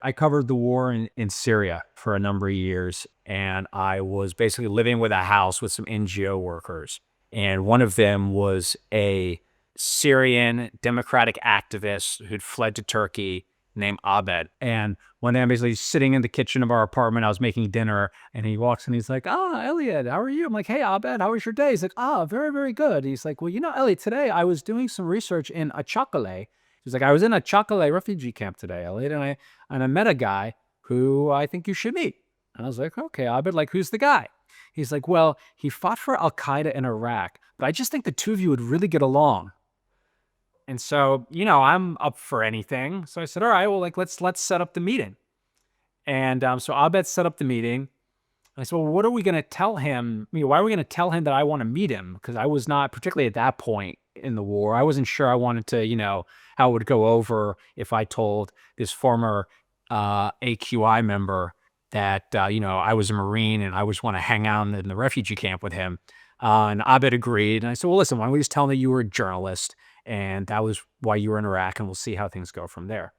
I covered the war in Syria for a number of years, and I was basically living with a house with some NGO workers. And one of them was a Syrian democratic activist who'd fled to Turkey named Abed. And one day I'm basically sitting in the kitchen of our apartment. I was making dinner, and he walks in. He's like, "Ah, Elliot, how are you?" I'm like, "Hey, Abed, how was your day?" He's like, "Ah, very, very good." He's like, "Well, Elliot, today I was doing some research in Achakale." He's like, "I was in a Chakale refugee camp today, Elliot, and I met a guy who I think you should meet." And I was like, "Okay, Abed, like, who's the guy?" He's like, "Well, he fought for al-Qaeda in Iraq, but I just think the two of you would really get along." And so, I'm up for anything. So I said, "All right, well, like, let's set up the meeting." And so Abed set up the meeting. And I said, "Well, what are we going to tell him? Why are we going to tell him that I want to meet him?" Because I was not, particularly at that point in the war, I wasn't sure I wanted to, how it would go over if I told this former AQI member that, I was a Marine and I just want to hang out in the refugee camp with him. And Abed agreed. And I said, "Well, listen, why don't we just tell him that you were a journalist and that was why you were in Iraq, and we'll see how things go from there."